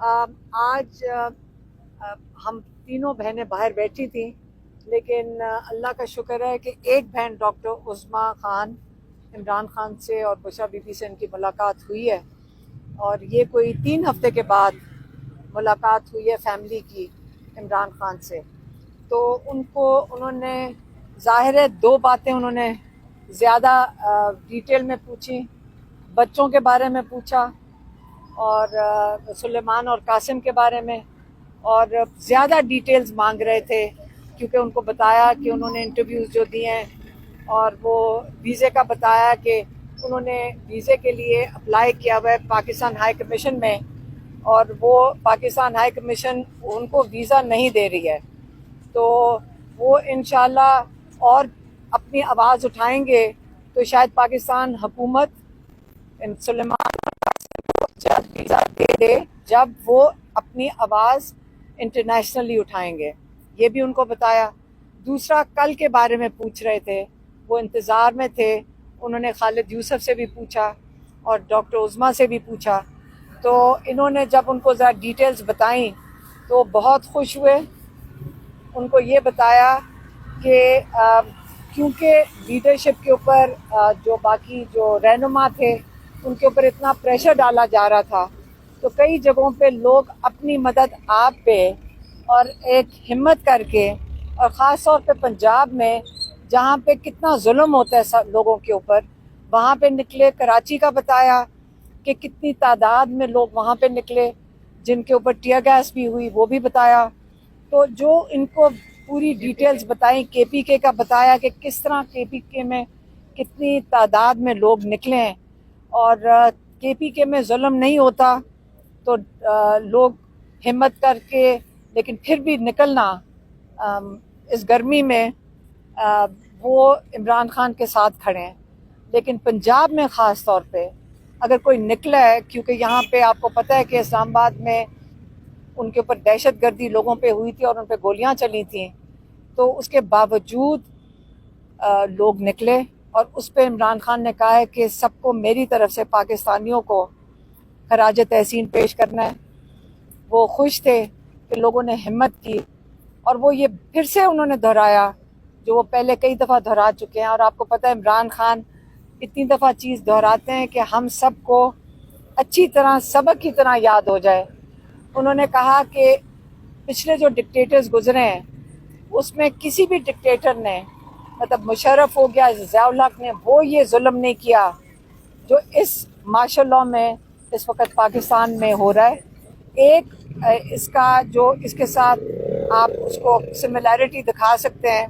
آج ہم تینوں بہنیں باہر بیٹھی تھیں، لیکن اللہ کا شکر ہے کہ ایک بہن ڈاکٹر عظمیٰ خان، عمران خان سے اور بشرا بی بی سے ان کی ملاقات ہوئی ہے، اور یہ کوئی 3 ہفتے کے بعد ملاقات ہوئی ہے فیملی کی عمران خان سے۔ تو انہوں نے ظاہر ہے 2 باتیں انہوں نے زیادہ ڈیٹیل میں پوچھی، بچوں کے بارے میں پوچھا اور سلیمان اور قاسم کے بارے میں، اور زیادہ ڈیٹیلز مانگ رہے تھے کیونکہ ان کو بتایا کہ انہوں نے انٹرویوز جو دیے ہیں، اور وہ ویزے کا بتایا کہ انہوں نے ویزے کے لیے اپلائی کیا ہوا ہے پاکستان ہائی کمیشن میں، اور وہ پاکستان ہائی کمیشن ان کو ویزا نہیں دے رہی ہے۔ تو وہ انشاءاللہ اور اپنی آواز اٹھائیں گے تو شاید پاکستان حکومت سلیمان کو جلد ویزا دے دے جب وہ اپنی آواز انٹرنیشنلی اٹھائیں گے، یہ بھی ان کو بتایا۔ دوسرا کل کے بارے میں پوچھ رہے تھے، وہ انتظار میں تھے، انہوں نے خالد یوسف سے بھی پوچھا اور ڈاکٹر عظمیٰ سے بھی پوچھا، تو انہوں نے جب ان کو ذرا ڈیٹیلز بتائیں تو بہت خوش ہوئے۔ ان کو یہ بتایا کہ کیونکہ لیڈرشپ کے اوپر جو باقی جو رہنما تھے ان کے اوپر اتنا پریشر ڈالا جا رہا تھا، تو کئی جگہوں پہ لوگ اپنی مدد آپ پہ اور ایک ہمت کر کے، اور خاص طور پہ پنجاب میں جہاں پہ کتنا ظلم ہوتا ہے لوگوں کے اوپر، وہاں پہ نکلے۔ کراچی کا بتایا کہ کتنی تعداد میں لوگ وہاں پہ نکلے جن کے اوپر ٹیئر گیس بھی ہوئی، وہ بھی بتایا۔ تو جو ان کو پوری ڈیٹیلز بتائیں، کے پی کے کا بتایا کہ کس طرح کے پی کے میں کتنی تعداد میں لوگ نکلے ہیں، اور کے پی کے میں ظلم نہیں ہوتا تو لوگ ہمت کر کے، لیکن پھر بھی نکلنا اس گرمی میں، وہ عمران خان کے ساتھ کھڑے ہیں۔ لیکن پنجاب میں خاص طور پہ اگر کوئی نکلا ہے، کیونکہ یہاں پہ آپ کو پتہ ہے کہ اسلام آباد میں ان کے اوپر دہشت گردی لوگوں پہ ہوئی تھی اور ان پہ گولیاں چلی تھیں، تو اس کے باوجود لوگ نکلے، اور اس پہ عمران خان نے کہا ہے کہ سب کو میری طرف سے پاکستانیوں کو خراج تحسین پیش کرنا ہے۔ وہ خوش تھے کہ لوگوں نے ہمت کی، اور وہ یہ پھر سے انہوں نے دہرایا جو وہ پہلے کئی دفعہ دہرا چکے ہیں، اور آپ کو پتہ ہے عمران خان اتنی دفعہ چیز دہراتے ہیں کہ ہم سب کو اچھی طرح سبق کی طرح یاد ہو جائے۔ انہوں نے کہا کہ پچھلے جو ڈکٹیٹرز گزرے ہیں اس میں کسی بھی ڈکٹیٹر نے، مطلب مشرف ہو گیا، ضیاء الحق نے، وہ یہ ظلم نہیں کیا جو اس مارشل لاء میں اس وقت پاکستان میں ہو رہا ہے۔ ایک اس کا جو اس کے ساتھ آپ اس کو سملیرٹی دکھا سکتے ہیں،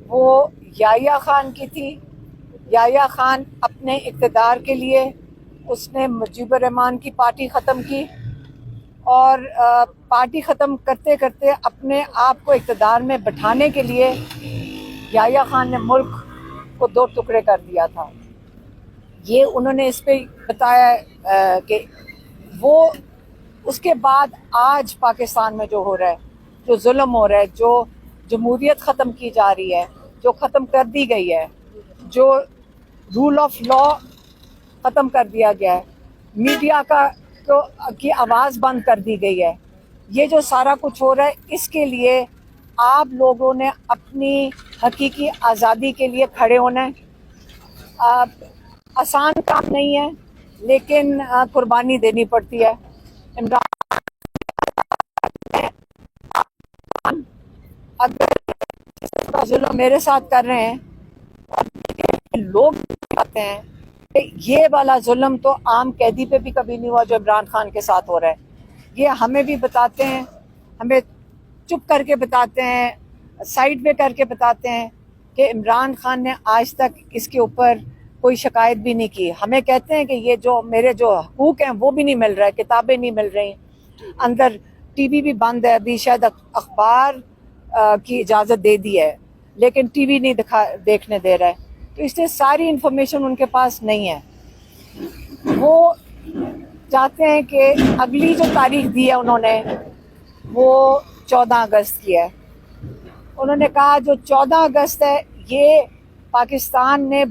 وہ یحییٰ خان کی تھی۔ یحییٰ خان اپنے اقتدار کے لیے اس نے مجیب الرحمان کی پارٹی ختم کی، اور پارٹی ختم کرتے کرتے اپنے آپ کو اقتدار میں بٹھانے کے لیے یحییٰ خان نے ملک کو 2 ٹکڑے کر دیا تھا۔ یہ انہوں نے اس پہ بتایا کہ وہ اس کے بعد آج پاکستان میں جو ہو رہا ہے، جو ظلم ہو رہا ہے، جو جمہوریت ختم کی جا رہی ہے، جو ختم کر دی گئی ہے، جو رول آف لاء ختم کر دیا گیا ہے، میڈیا کی آواز بند کر دی گئی ہے، یہ جو سارا کچھ ہو رہا ہے، اس کے لیے آپ لوگوں نے اپنی حقیقی آزادی کے لیے کھڑے ہونا ہے۔ آسان کام نہیں ہے، لیکن قربانی دینی پڑتی ہے۔ عمران اگر جس طرح کا ظلم میرے ساتھ کر رہے ہیں اور لوگ آتے ہیں، یہ والا ظلم تو عام قیدی پہ بھی کبھی نہیں ہوا جو عمران خان کے ساتھ ہو رہا ہے۔ یہ ہمیں بھی بتاتے ہیں، ہمیں چپ کر کے بتاتے ہیں، سائڈ پہ کر کے بتاتے ہیں کہ عمران خان نے آج تک اس کے اوپر کوئی شکایت بھی نہیں کی۔ ہمیں کہتے ہیں کہ یہ جو میرے جو حقوق ہیں وہ بھی نہیں مل رہا ہے، کتابیں نہیں مل رہی، اندر ٹی وی بھی بند ہے، ابھی شاید اخبار کی اجازت دے دی ہے لیکن ٹی وی نہیں دیکھنے دے رہا ہے، تو اس لیے ساری انفارمیشن ان کے پاس نہیں ہے۔ وہ چاہتے ہیں کہ اگلی جو تاریخ دی ہے انہوں نے وہ 14 اگست کی ہے۔ انہوں نے کہا جو 14 اگست ہے، یہ پاکستان نے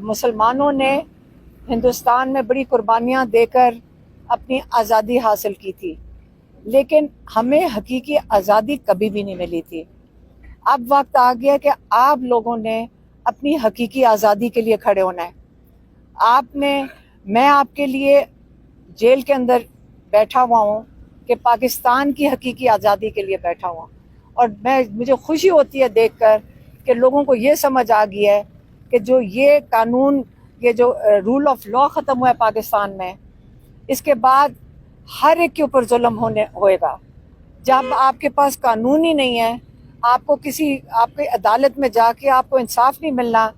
مسلمانوں نے ہندوستان میں بڑی قربانیاں دے کر اپنی آزادی حاصل کی تھی، لیکن ہمیں حقیقی آزادی کبھی بھی نہیں ملی تھی۔ اب وقت آ گیا کہ آپ لوگوں نے اپنی حقیقی آزادی کے لیے کھڑے ہونا ہے۔ میں آپ کے لیے جیل کے اندر بیٹھا ہوا ہوں کہ پاکستان کی حقیقی آزادی کے لیے بیٹھا ہوا، اور مجھے خوشی ہوتی ہے دیکھ کر کہ لوگوں کو یہ سمجھ آ گیا ہے کہ جو یہ قانون، یہ جو رول آف لا ختم ہوا ہے پاکستان میں، اس کے بعد ہر ایک کے اوپر ظلم ہوئے گا۔ جب آپ کے پاس قانون ہی نہیں ہے، آپ کی عدالت میں جا کے آپ کو انصاف نہیں ملنا،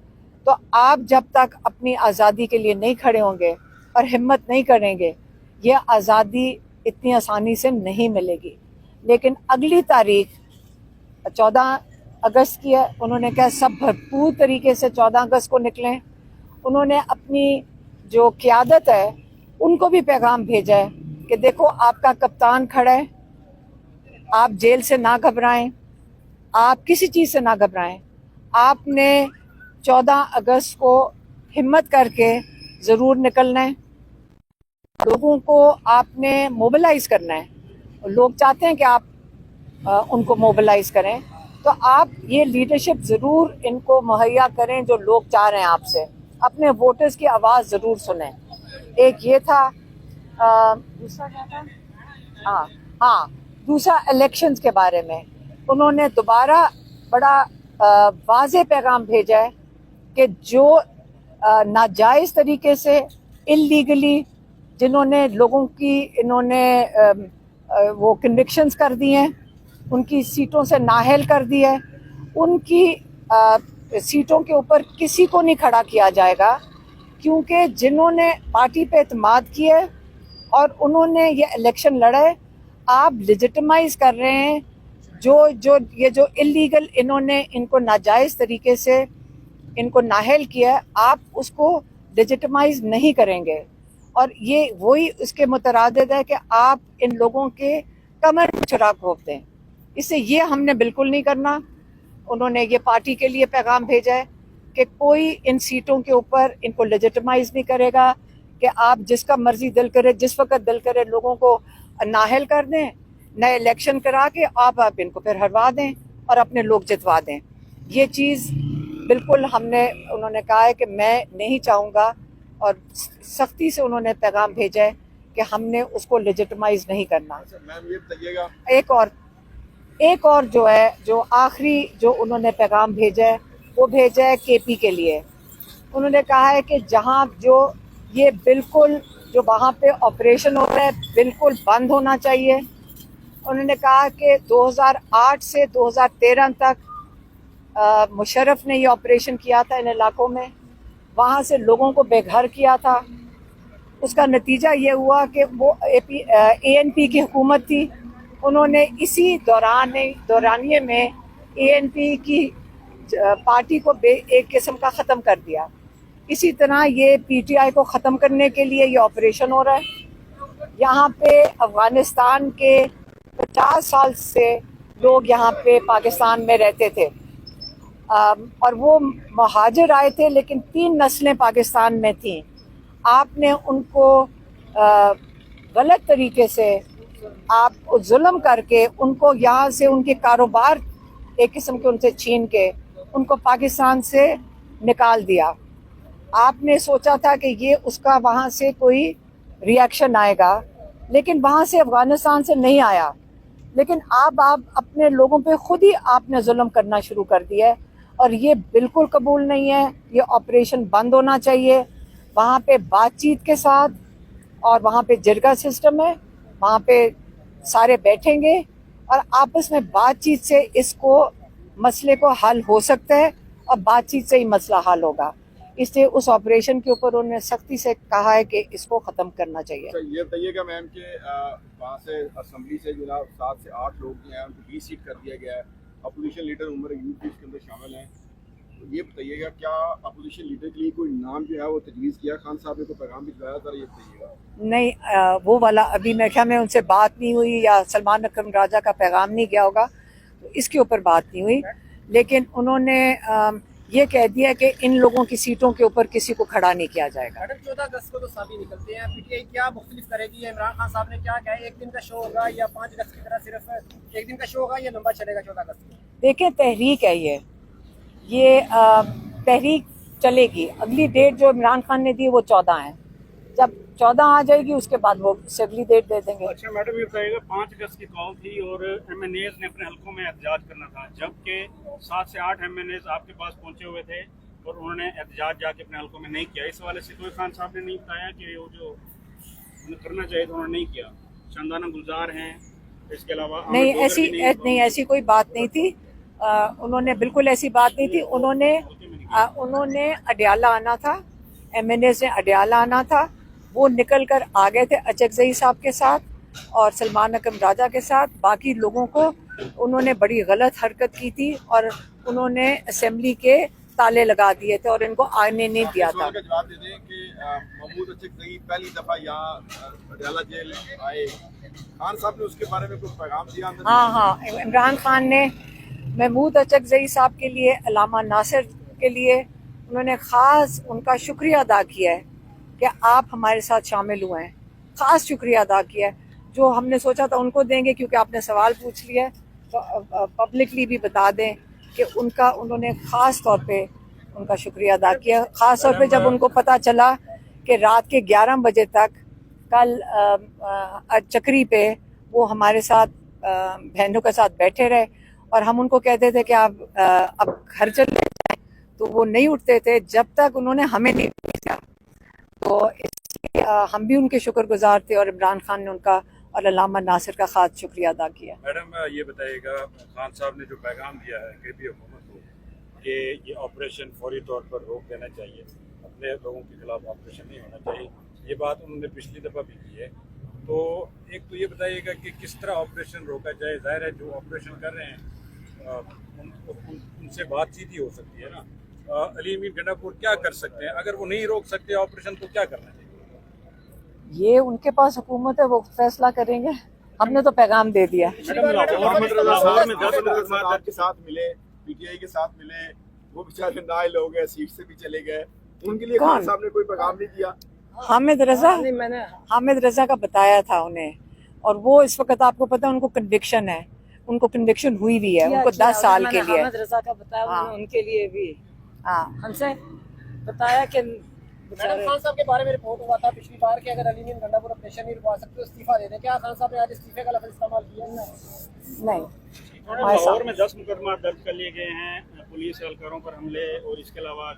تو آپ جب تک اپنی آزادی کے لیے نہیں کھڑے ہوں گے اور ہمت نہیں کریں گے، یہ آزادی اتنی آسانی سے نہیں ملے گی۔ لیکن اگلی تاریخ 14 اگست کی ہے، انہوں نے کہا سب بھرپور طریقے سے 14 اگست کو نکلیں۔ انہوں نے اپنی جو قیادت ہے ان کو بھی پیغام بھیجا ہے کہ دیکھو آپ کا کپتان کھڑا ہے، آپ جیل سے نہ گھبرائیں، آپ کسی چیز سے نہ گھبرائیں، آپ نے 14 اگست کو ہمت کر کے ضرور نکلنا ہے، لوگوں کو آپ نے موبلائز کرنا ہے۔ لوگ چاہتے ہیں کہ آپ ان کو موبلائز کریں، تو آپ یہ لیڈرشپ ضرور ان کو مہیا کریں جو لوگ چاہ رہے ہیں آپ سے، اپنے ووٹرز کی آواز ضرور سنیں۔ ایک یہ تھا، دوسرا کیا تھا؟ دوسرا الیکشنز کے بارے میں انہوں نے دوبارہ بڑا واضح پیغام بھیجا ہے کہ جو ناجائز طریقے سے اللیگلی جنہوں نے لوگوں کی انہوں نے وہ کنوکشنز کر دی ہیں، ان کی سیٹوں سے نااہل کر دی ہے، ان کی سیٹوں کے اوپر کسی کو نہیں کھڑا کیا جائے گا، کیونکہ جنہوں نے پارٹی پہ اعتماد کیا ہے اور انہوں نے یہ الیکشن لڑا ہے، آپ لیجٹمائز کر رہے ہیں یہ جو اللیگل انہوں نے ان کو ناجائز طریقے سے ان کو نااہل کیا ہے، آپ اس کو لیجٹمائز نہیں کریں گے، اور یہ وہی اس کے مترادف ہے کہ آپ ان لوگوں کے کمر میں چراغ گھونپ دیں۔ اس سے یہ ہم نے بالکل نہیں کرنا۔ انہوں نے یہ پارٹی کے لیے پیغام بھیجا ہے کہ کوئی ان سیٹوں کے اوپر ان کو لیجٹمائز نہیں کرے گا کہ آپ جس کا مرضی دل کرے، جس وقت دل کرے لوگوں کو نااہل کر دیں، نئے الیکشن کرا کے آپ ان کو پھر ہروا دیں اور اپنے لوگ جتوا دیں۔ یہ چیز بالکل انہوں نے کہا ہے کہ میں نہیں چاہوں گا، اور سختی سے انہوں نے پیغام بھیجا ہے کہ ہم نے اس کو لیجٹمائز نہیں کرنا۔ میم یہ بتائیے گا، ایک اور جو ہے، جو آخری جو انہوں نے پیغام بھیجا ہے وہ بھیجا ہے کے پی کے لیے۔ انہوں نے کہا ہے کہ جہاں جو یہ بالکل جو وہاں پہ آپریشن ہو رہا ہے بالکل بند ہونا چاہیے۔ انہوں نے کہا کہ 2008 سے 2013 تک مشرف نے یہ آپریشن کیا تھا ان علاقوں میں، وہاں سے لوگوں کو بے گھر کیا تھا۔ اس کا نتیجہ یہ ہوا کہ وہ اے این پی کی حکومت تھی، انہوں نے اسی دورانیے میں اے این پی کی پارٹی کو ایک قسم کا ختم کر دیا۔ اسی طرح یہ پی ٹی آئی کو ختم کرنے کے لیے یہ آپریشن ہو رہا ہے۔ یہاں پہ افغانستان کے 50 سال سے لوگ یہاں پہ پاکستان میں رہتے تھے، اور وہ مہاجر آئے تھے، لیکن 3 نسلیں پاکستان میں تھیں۔ آپ نے ان کو غلط طریقے سے آپ ظلم کر کے ان کو یہاں سے ان کے کاروبار ایک قسم کے ان سے چھین کے ان کو پاکستان سے نکال دیا۔ آپ نے سوچا تھا کہ یہ اس کا وہاں سے کوئی ری ایکشن آئے گا، لیکن وہاں سے افغانستان سے نہیں آیا۔ لیکن آپ اپنے لوگوں پہ خود ہی آپ نے ظلم کرنا شروع کر دیا ہے، اور یہ بالکل قبول نہیں ہے۔ یہ آپریشن بند ہونا چاہیے۔ وہاں پہ بات چیت کے ساتھ، اور وہاں پہ جرگہ سسٹم ہے، وہاں پہ سارے بیٹھیں گے اور آپس میں بات چیت سے اس مسئلے کو حل ہو سکتا ہے، اور بات چیت سے ہی مسئلہ حل ہوگا۔ اس لیے اس آپریشن کے اوپر انہوں نے سختی سے کہا ہے کہ اس کو ختم کرنا چاہیے۔ یہ بتائیے گا میم کہ وہاں سے اسمبلی سے جناب 7 سے 8 لوگ جو ہیں ان کو 20 سیٹ کر دیا گیا ہے، اپوزیشن لیڈر عمر ایوب بھی اس کے اندر شامل ہیں، تو یہ بتائیے گا کیا اپوزیشن لیڈر کے لیے کوئی نام جو ہے وہ تجویز کیا؟ خان صاحب نے تو پیغام بھجوایا تھا، یہ بتائیے گا۔ نہیں، وہ والا ابھی میرے خیال میں ان سے بات نہیں ہوئی، یا سلمان اکرم راجہ کا پیغام نہیں گیا ہوگا، تو اس کے اوپر بات نہیں ہوئی۔ لیکن انہوں نے یہ کہہ دیا کہ ان لوگوں کی سیٹوں کے اوپر کسی کو کھڑا نہیں کیا جائے گا. میڈم 14 اگست کو تو سبھی نکلتے ہیں, پی ٹی آئی کیا مختلف کرے گی؟ عمران خان صاحب نے کیا کہا ہے, ایک دن کا شو ہوگا یا 5 اگست کی طرح صرف ایک دن کا شو ہوگا یا لمبا چلے گا 14 اگست کو؟ دیکھیں تحریک ہے یہ تحریک چلے گی. اگلی ڈیٹ جو عمران خان نے دی وہ 14 ہے. جب 14 آ جائے گی اس کے بعد وہ اگلی ڈیٹ دے دیں گے. اچھا میڈم یہ بتائیے گا 5 اگست کی کال تھی اور ایم این ایز نے اپنے حلقوں میں احتجاج کرنا تھا, جبکہ 7 سے 8 ایم این ایز آپ کے پاس پہنچے ہوئے تھے اور انہوں نے احتجاج جا کے اپنے حلقوں میں نہیں کیا. اس حوالے سے کوئی خان صاحب نے نہیں بتایا کہ وہ جو انہیں کرنا چاہیے تو انہوں نے نہیں کیا. شاندانہ گلزار ہیں, اس کے علاوہ نہیں ایسی کوئی بات نہیں تھی. انہوں نے بالکل ایسی بات نہیں تھی. انہوں نے اڈیالہ آنا تھا, ایم این ایز نے اڈیالہ آنا تھا. وہ نکل کر آ گئے تھے اچکزئی صاحب کے ساتھ اور سلمان اکرم راجہ کے ساتھ. باقی لوگوں کو انہوں نے بڑی غلط حرکت کی تھی اور انہوں نے اسمبلی کے تالے لگا دیے تھے اور ان کو آنے نہیں دیا تھا. جواب دے دیں کہ محمود اچکزئی پہلی دفعہ یہاں اڈیالہ جیل آئے, خان صاحب نے اس کے بارے میں کوئی پیغام دیا؟ ہاں عمران خان نے محمود اچکزئی صاحب کے لیے, علامہ ناصر کے لیے انہوں نے خاص ان کا شکریہ ادا کیا ہے کہ آپ ہمارے ساتھ شامل ہوئے ہیں. خاص شکریہ ادا کیا ہے. جو ہم نے سوچا تھا ان کو دیں گے, کیونکہ آپ نے سوال پوچھ لیا تو پبلکلی بھی بتا دیں کہ انہوں نے خاص طور پہ ان کا شکریہ ادا کیا. خاص طور پہ جب ان کو پتہ چلا کہ رات کے 11 بجے تک کل چکری پہ وہ ہمارے ساتھ بہنوں کے ساتھ بیٹھے رہے اور ہم ان کو کہتے تھے کہ آپ اب گھر چلے جائیں تو وہ نہیں اٹھتے تھے جب تک انہوں نے ہمیں نہیں بھیجا. تو اس لیے ہم بھی ان کے شکر گزار تھے اور عمران خان نے ان کا اور علامہ ناصر کا خاص شکریہ ادا کیا. میڈم یہ بتائیے گا, خان صاحب نے جو پیغام دیا ہے کہ بھی حکومت کو کہ یہ آپریشن فوری طور پر روک دینا چاہیے, اپنے لوگوں کے خلاف آپریشن نہیں ہونا چاہیے, یہ بات انہوں نے پچھلی دفعہ بھی کی ہے. تو ایک تو یہ بتائیے گا کہ کس طرح آپریشن روکا جائے؟ ظاہر ہے جو آپریشن کر رہے ہیں ان سے بات چیت ہی ہو سکتی ہے نا. علی امین گنڈا پور کیا کر سکتے ہیں؟ اگر وہ نہیں روک سکتے آپریشن تو کیا کرنا چاہیے؟ یہ ان کے پاس حکومت ہے, وہ فیصلہ کریں گے. ہم نے تو پیغام دے دیا. محمد رضا صاحب آپ کے ساتھ ملے, پی ٹی آئی کے ساتھ ملے, وہ بیچارے نائل ہو گئے, سیٹ سے بھی چلے گئے, ان کے لیے خان صاحب نے کوئی پیغام نہیں دیا؟ حامد رضا کا بتایا تھا انہیں, اور وہ اس وقت آپ کو پتا ان کو کنوکشن ہے, ان کو کنوکشن ہوئی بھی ہے, ان کو 10 سال کے لیے. حامد رضا کا بتایا ان کے لیے بھی ہم سے بتایا کہ میڈم خان صاحب کے بارے میں رپورٹ ہوا تھا پچھلی بار کہ اگر علی امین گنڈا پور آپریشن نہیں رکوا سکتے تو استعفیٰ دے دیں. کیا خان صاحب نے آج استعفے کا لفظ استعمال کیا؟ نہیں. لاہور میں 10 مقدمات درج کر لیے گئے ہیں پولیس اہلکاروں پر حملے, اور اس کے علاوہ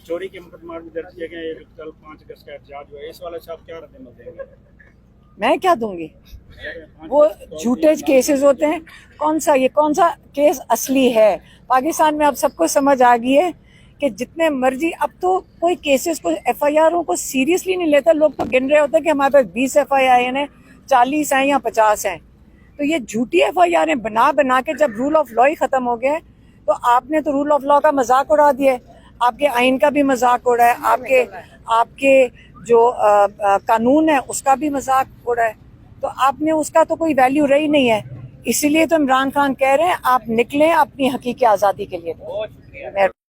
چوری کے مقدمات بھی درج کیے گئے ہیں. کل 5 اگست کا احتجاج ہوا ہے, اس والے سے آپ کیا رد عمل دیں گے؟ میں کیا دوں گی؟ وہ جھوٹے کیسز ہوتے ہیں. کون سا کیس اصلی ہے؟ پاکستان میں اب سب کو سمجھ آ گئی ہے کہ جتنے مرضی, اب تو کوئی کیسز کو ایف آئی آروں کو سیریسلی نہیں لیتا. لوگ تو گن رہے ہوتے ہیں کہ ہمارے پاس 20 ایف آئی آر ہیں, 40 ہیں یا 50 ہیں. تو یہ جھوٹی ایف آئی آریں بنا کے جب رول آف لا ہی ختم ہو گیا تو آپ نے تو رول آف لا کا مذاق اڑا دیا ہے, آپ کے آئین کا بھی مذاق اڑا ہے, آپ کے جو قانون ہے اس کا بھی مذاق اڑا ہے. تو آپ نے اس کا تو کوئی ویلیو رہی نہیں ہے. اسی لیے تو عمران خان کہہ رہے ہیں آپ نکلیں اپنی حقیقی آزادی کے لیے.